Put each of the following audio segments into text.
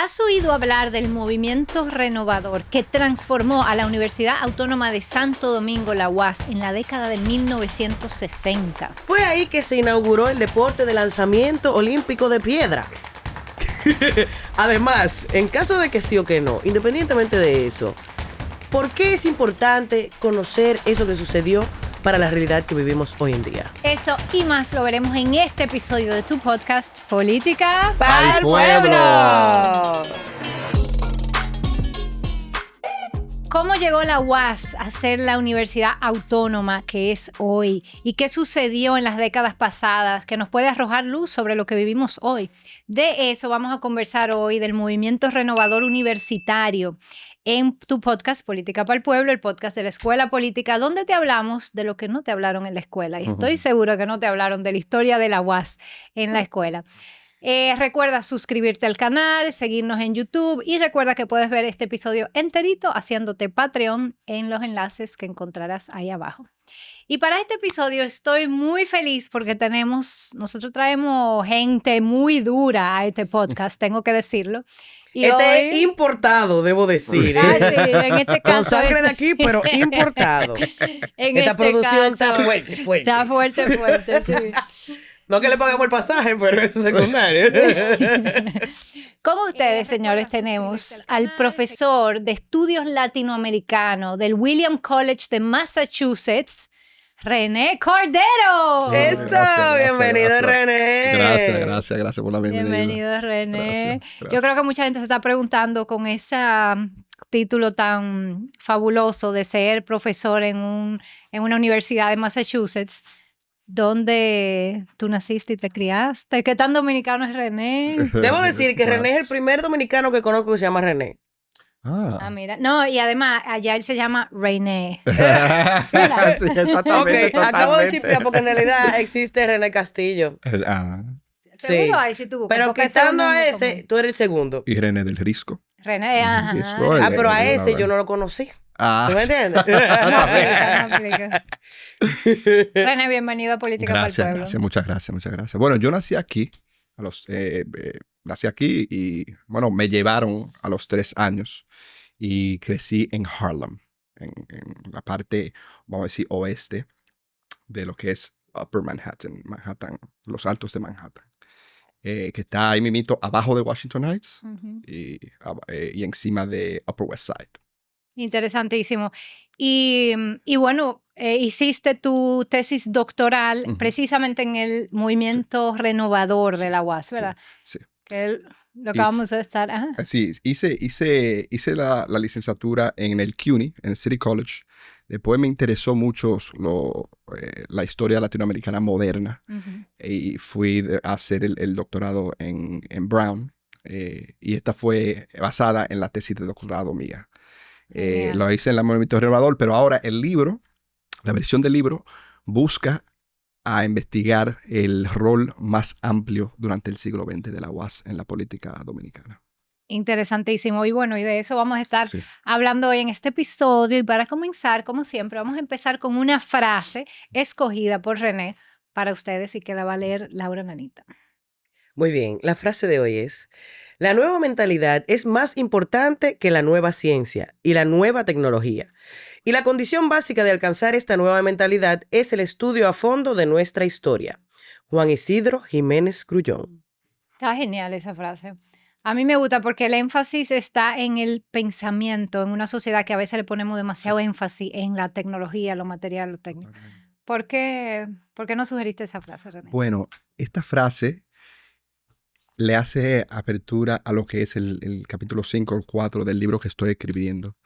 ¿Has oído hablar del movimiento renovador que transformó a la Universidad Autónoma de Santo Domingo, la UAS, en la década de 1960? Fue ahí que se inauguró el deporte de lanzamiento olímpico de piedra. Además, en caso de que sí o que no, independientemente de eso, ¿por qué es importante conocer eso que sucedió para la realidad que vivimos hoy en día? Eso y más lo veremos en este episodio de tu podcast Política ¡Pa'l pueblo! ¿Cómo llegó la UAS a ser la universidad autónoma que es hoy? ¿Y qué sucedió en las décadas pasadas que nos puede arrojar luz sobre lo que vivimos hoy? De eso vamos a conversar hoy, del movimiento renovador universitario, en tu podcast Política para el Pueblo, el podcast de la Escuela Política, donde te hablamos de lo que no te hablaron en la escuela. Y estoy segura que no te hablaron de la historia de la UAS en la escuela. Recuerda suscribirte al canal, seguirnos en YouTube y recuerda que puedes ver este episodio enterito haciéndote Patreon en los enlaces que encontrarás ahí abajo. Y para este episodio estoy muy feliz porque nosotros traemos gente muy dura a este podcast, tengo que decirlo. Y este hoy... es importado, debo decir. Ah, sí, en este caso con sangre de aquí, pero importado. Esta producción está fuerte. Está fuerte, sí. No que le pagamos el pasaje, pero es secundario. Como ustedes, señores, tenemos al profesor de estudios latinoamericanos del Williams College de Massachusetts, René Cordero. Bienvenido, René. Gracias por la bienvenida. Bienvenido, René. Gracias. Yo creo que mucha gente se está preguntando con ese título tan fabuloso de ser profesor en una universidad de Massachusetts. ¿Dónde tú naciste y te criaste? ¿Qué tan dominicano es René? Debo decir que René es el primer dominicano que conozco que se llama René. Ah, mira. No, y además, allá él se llama René. Sí, exactamente. Ok, acabo de chipear porque en realidad existe René Castillo. Seguro hay si tú buscas. Pero porque quitando a ese ese, tú eres el segundo. Y René del Risco. René, ajá. Risco, Pero a ese yo no lo conocí. ¿Tú me entiendes? No aplica. René, bienvenido a Política para el Pueblo. Gracias, muchas gracias. Bueno, yo nací aquí, y, bueno, me llevaron a los 3 años y crecí en Harlem, en la parte, vamos a decir, oeste de lo que es Upper Manhattan, los altos de Manhattan, que está ahí mismito abajo de Washington Heights y encima de Upper West Side. Interesantísimo. Y bueno, hiciste tu tesis doctoral precisamente en el movimiento renovador de la UAS, ¿verdad? Sí. Que lo acabamos de estar. Ajá. Sí, hice la licenciatura en el CUNY, en el City College. Después me interesó mucho la historia latinoamericana moderna y fui a hacer el doctorado en Brown. Y esta fue basada en la tesis de doctorado mía. Lo hice en el movimiento renovador, pero ahora la versión del libro, busca a investigar el rol más amplio durante el siglo XX de la UAS en la política dominicana. Interesantísimo. Y bueno, y de eso vamos a estar hablando hoy en este episodio. Y para comenzar, como siempre, vamos a empezar con una frase escogida por René para ustedes y que la va a leer Laura Nanita. Muy bien, la frase de hoy es: la nueva mentalidad es más importante que la nueva ciencia y la nueva tecnología. Y la condición básica de alcanzar esta nueva mentalidad es el estudio a fondo de nuestra historia. Juan Isidro Jiménez Grullón. Está genial esa frase. A mí me gusta porque el énfasis está en el pensamiento, en una sociedad que a veces le ponemos demasiado énfasis en la tecnología, lo material, lo técnico. ¿Por qué no sugeriste esa frase, René? Bueno, esta frase le hace apertura a lo que es el capítulo 5 o 4 del libro que estoy escribiendo.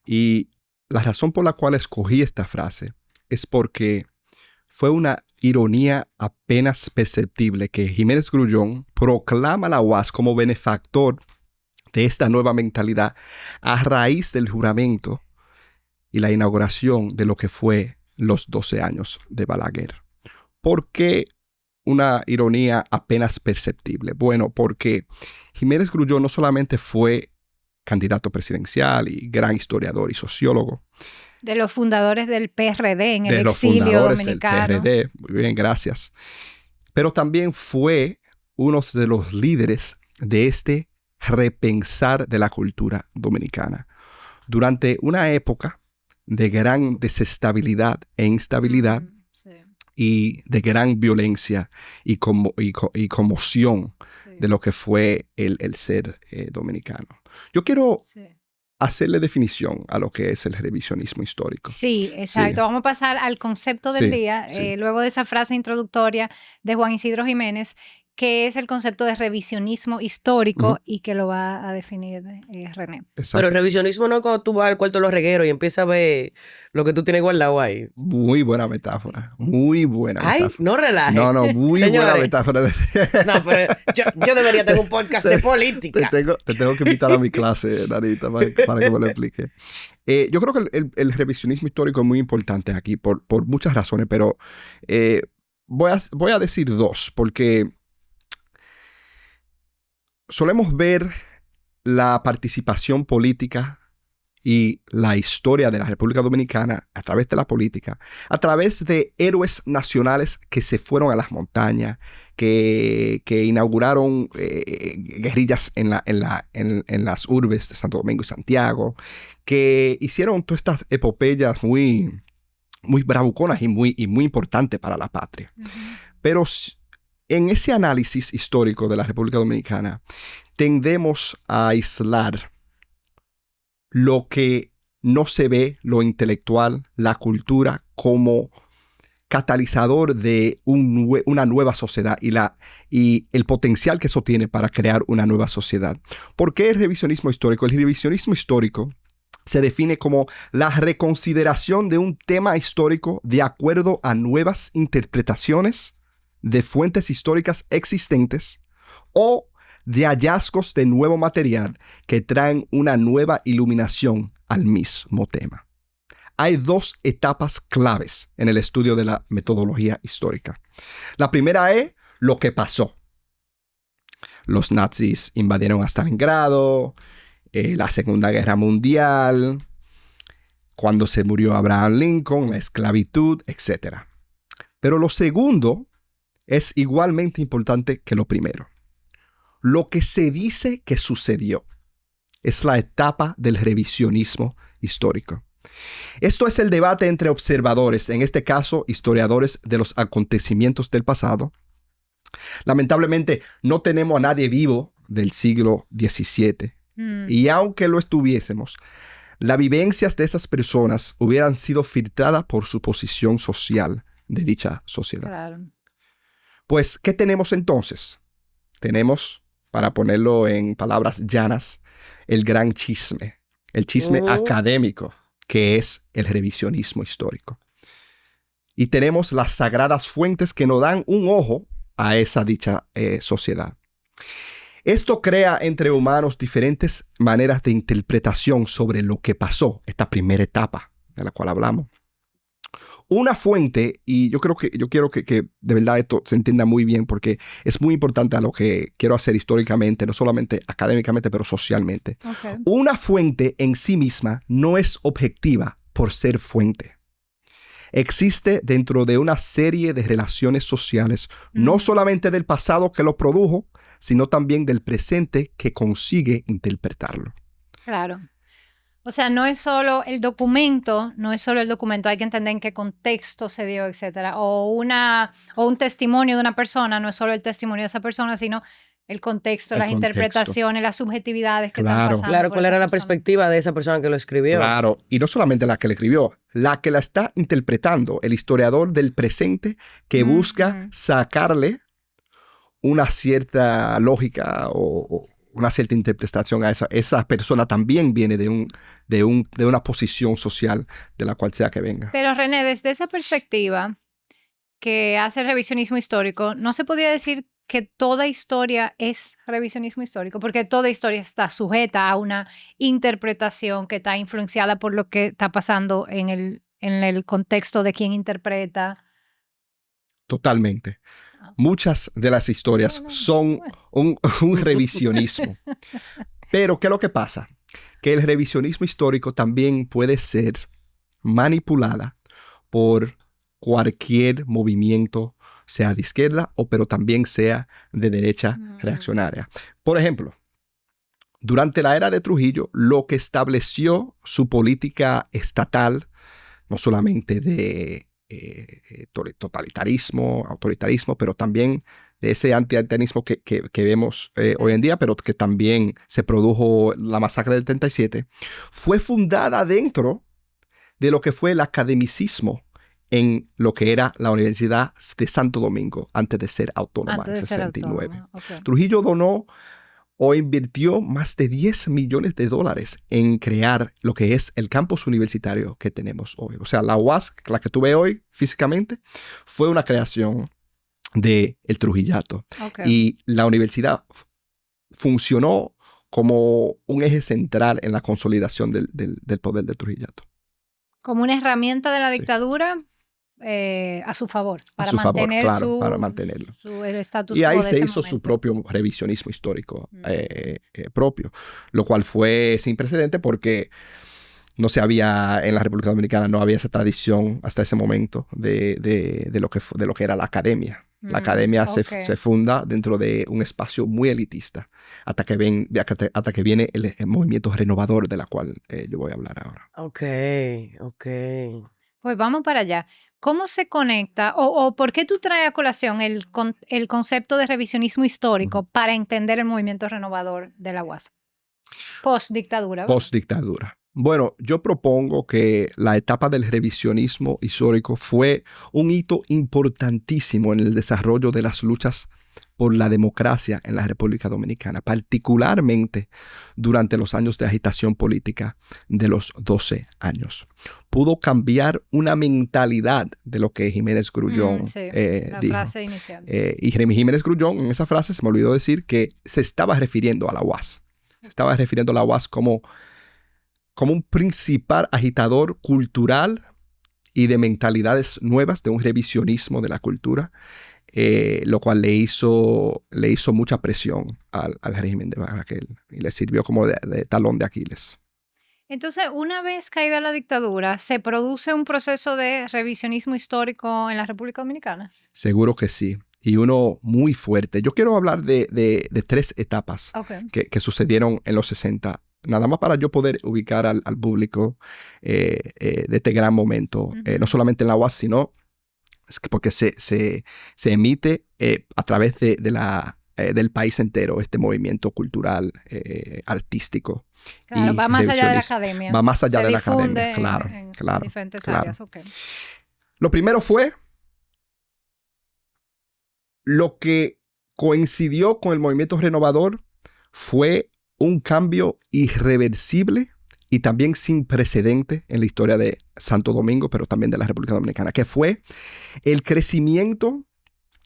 Y la razón por la cual escogí esta frase es porque fue una ironía apenas perceptible que Jiménez Grullón proclama a la UAS como benefactor de esta nueva mentalidad a raíz del juramento y la inauguración de lo que fue los 12 años de Balaguer. ¿Por qué una ironía apenas perceptible? Bueno, porque Jiménez Grullón no solamente fue candidato presidencial y gran historiador y sociólogo. De los fundadores del PRD en el exilio dominicano. Del PRD, muy bien, gracias. Pero también fue uno de los líderes de este repensar de la cultura dominicana. Durante una época de gran desestabilidad e instabilidad Sí, y de gran violencia y conmoción sí, de lo que fue el ser dominicano. Yo quiero sí. hacerle definición a lo que es el revisionismo histórico. Sí, exacto. Sí. Vamos a pasar al concepto del Sí, día, sí. luego de esa frase introductoria de Juan Isidro Jiménez, que es el concepto de revisionismo histórico Ujú. y que lo va a definir René. Pero Exacto. el revisionismo no es cuando tú vas al cuarto de los regueros y empiezas a ver lo que tú tienes guardado ahí. Muy buena metáfora. Muy buena Ay, metáfora. no relaje. No, muy buena Señores, metáfora. no, pero yo debería tener un podcast de política. Te tengo que invitar a mi clase, Narita, para que me lo explique. Yo creo que el revisionismo histórico es muy importante aquí por muchas razones, pero voy a decir dos, porque solemos ver la participación política y la historia de la República Dominicana a través de la política, a través de héroes nacionales que se fueron a las montañas, que inauguraron guerrillas en las urbes de Santo Domingo y Santiago, que hicieron todas estas epopeyas muy, muy bravuconas y muy importantes para la patria. Pero en ese análisis histórico de la República Dominicana, tendemos a aislar lo que no se ve, lo intelectual, la cultura, como catalizador de una nueva sociedad y el potencial que eso tiene para crear una nueva sociedad. ¿Por qué el revisionismo histórico? El revisionismo histórico se define como la reconsideración de un tema histórico de acuerdo a nuevas interpretaciones de fuentes históricas existentes o de hallazgos de nuevo material que traen una nueva iluminación al mismo tema. Hay dos etapas claves en el estudio de la metodología histórica. La primera es lo que pasó. Los nazis invadieron a Stalingrado, la Segunda Guerra Mundial, cuando se murió Abraham Lincoln, la esclavitud, etc. Pero lo segundo es igualmente importante que lo primero. Lo que se dice que sucedió es la etapa del revisionismo histórico. Esto es el debate entre observadores, en este caso historiadores de los acontecimientos del pasado. Lamentablemente no tenemos a nadie vivo del siglo XVII. Y aunque lo estuviésemos, las vivencias de esas personas hubieran sido filtradas por su posición social de dicha sociedad. Claro. Pues, ¿qué tenemos entonces? Tenemos, para ponerlo en palabras llanas, el gran chisme, el chisme académico, que es el revisionismo histórico. Y tenemos las sagradas fuentes que nos dan un ojo a esa dicha sociedad. Esto crea entre humanos diferentes maneras de interpretación sobre lo que pasó, esta primera etapa de la cual hablamos. Una fuente, y yo quiero que de verdad esto se entienda muy bien porque es muy importante a lo que quiero hacer históricamente, no solamente académicamente, pero socialmente. Okay. Una fuente en sí misma no es objetiva por ser fuente. Existe dentro de una serie de relaciones sociales, no solamente del pasado que lo produjo, sino también del presente que consigue interpretarlo. Claro. O sea, no es solo el documento, hay que entender en qué contexto se dio, etcétera. O un testimonio de una persona, no es solo el testimonio de esa persona, sino el contexto, las interpretaciones, las subjetividades que están pasando. Claro, ¿cuál era la perspectiva de esa persona que lo escribió? Claro, y no solamente la que le escribió, la que la está interpretando, el historiador del presente que busca sacarle una cierta lógica o una cierta interpretación a esa persona también viene de una posición social de la cual sea que venga. Pero René, desde esa perspectiva que hace el revisionismo histórico, no se podría decir que toda historia es revisionismo histórico, porque toda historia está sujeta a una interpretación que está influenciada por lo que está pasando en el contexto de quien interpreta. Totalmente. Muchas de las historias son un revisionismo. Pero, ¿qué es lo que pasa? Que el revisionismo histórico también puede ser manipulada por cualquier movimiento, sea de izquierda pero también sea de derecha reaccionaria. Por ejemplo, durante la era de Trujillo, lo que estableció su política estatal, no solamente de totalitarismo, autoritarismo, pero también de ese anti-haitianismo que vemos hoy en día, pero que también se produjo la masacre del 37, fue fundada dentro de lo que fue el academicismo en lo que era la Universidad de Santo Domingo antes de ser autónoma en 69. Okay. Trujillo donó o invirtió más de $10 millones en crear lo que es el campus universitario que tenemos hoy. O sea, la UAS, la que tú ves hoy físicamente, fue una creación del Trujillato. Okay. Y la universidad funcionó como un eje central en la consolidación del poder del Trujillato. Como una herramienta de la Sí. dictadura a su favor, para A su favor, mantener claro, para mantenerlo. el estatus Y quo ahí de se ese hizo su momento. propio revisionismo histórico propio, lo cual fue sin precedente porque no se había, en la República Dominicana no había esa tradición hasta ese momento de lo que era la academia. La academia Okay. se funda dentro de un espacio muy elitista hasta que viene el movimiento renovador de la cual yo voy a hablar ahora. Ok. Pues vamos para allá. ¿Cómo se conecta o por qué tú traes a colación el concepto de revisionismo histórico para entender el movimiento renovador de la UAS? Post-dictadura. ¿verdad? Post-dictadura. Bueno, yo propongo que la etapa del revisionismo histórico fue un hito importantísimo en el desarrollo de las luchas por la democracia en la República Dominicana, particularmente durante los años de agitación política de los 12 años. Pudo cambiar una mentalidad de lo que Jiménez Grullón Sí, la dijo. frase inicial. Y Jiménez Grullón en esa frase se me olvidó decir que se estaba refiriendo a la UAS. Se estaba refiriendo a la UAS como un principal agitador cultural y de mentalidades nuevas, de un revisionismo de la cultura, lo cual le hizo mucha presión al régimen de Balaguer y le sirvió como de talón de Aquiles. Entonces, una vez caída la dictadura, ¿se produce un proceso de revisionismo histórico en la República Dominicana? Seguro que sí. Y uno muy fuerte. Yo quiero hablar de 3 etapas Okay. que sucedieron en los 60. Nada más para yo poder ubicar al público de este gran momento. No solamente en la UAS, sino porque se emite a través del país entero este movimiento cultural, artístico. Claro, y va más allá de la revisionista. academia. Va más allá Se de la difunde academia, claro. en claro diferentes claro. áreas. Okay. Lo primero fue lo que coincidió con el movimiento renovador fue un cambio irreversible y también sin precedente en la historia de Santo Domingo, pero también de la República Dominicana, que fue el crecimiento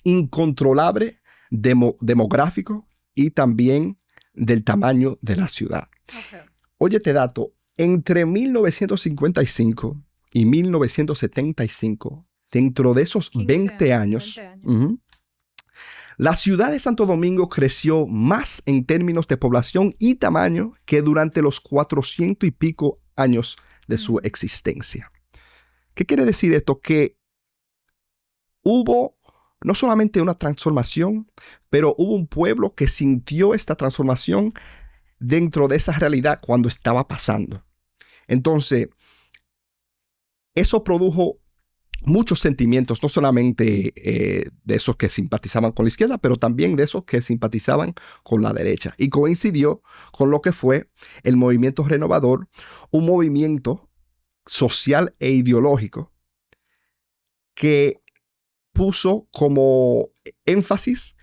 incontrolable demográfico y también del tamaño de la ciudad. Okay. Oye, este dato, entre 1955 y 1975, dentro de esos 20 años, la ciudad de Santo Domingo creció más en términos de población y tamaño que durante los 400 y pico años de su existencia. ¿Qué quiere decir esto? Que hubo no solamente una transformación, pero hubo un pueblo que sintió esta transformación dentro de esa realidad cuando estaba pasando. Entonces, eso produjo muchos sentimientos, no solamente de esos que simpatizaban con la izquierda, pero también de esos que simpatizaban con la derecha. Y coincidió con lo que fue el movimiento renovador, un movimiento social e ideológico que puso como énfasis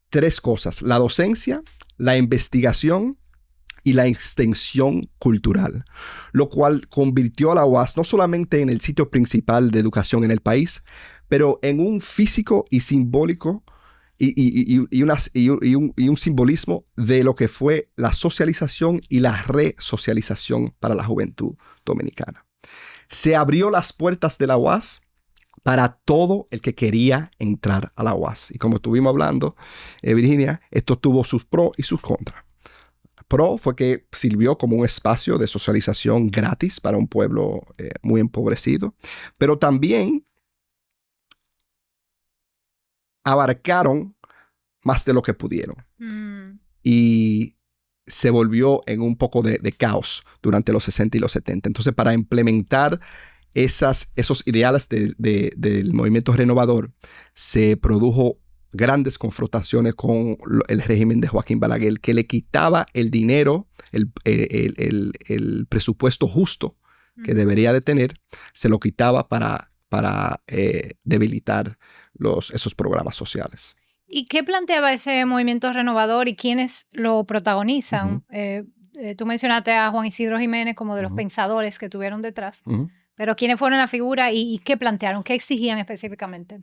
3 cosas: la docencia, la investigación y la extensión cultural, lo cual convirtió a la UAS no solamente en el sitio principal de educación en el país, pero en un físico y simbólico y un simbolismo de lo que fue la socialización y la resocialización para la juventud dominicana. Se abrió las puertas de la UAS para todo el que quería entrar a la UAS. Y como estuvimos hablando, Virginia, esto tuvo sus pros y sus contras. Pro fue que sirvió como un espacio de socialización gratis para un pueblo muy empobrecido, pero también abarcaron más de lo que pudieron. Y se volvió en un poco de caos durante los 60 y los 70. Entonces, para implementar esos ideales del movimiento renovador, se produjo grandes confrontaciones con el régimen de Joaquín Balaguer, que le quitaba el dinero, el presupuesto justo que debería de tener, se lo quitaba para debilitar esos programas sociales. ¿Y qué planteaba ese movimiento renovador y quiénes lo protagonizan? Tú mencionaste a Juan Isidro Jiménez como de los pensadores que tuvieron detrás, pero ¿quiénes fueron la figura y qué plantearon? ¿Qué exigían específicamente?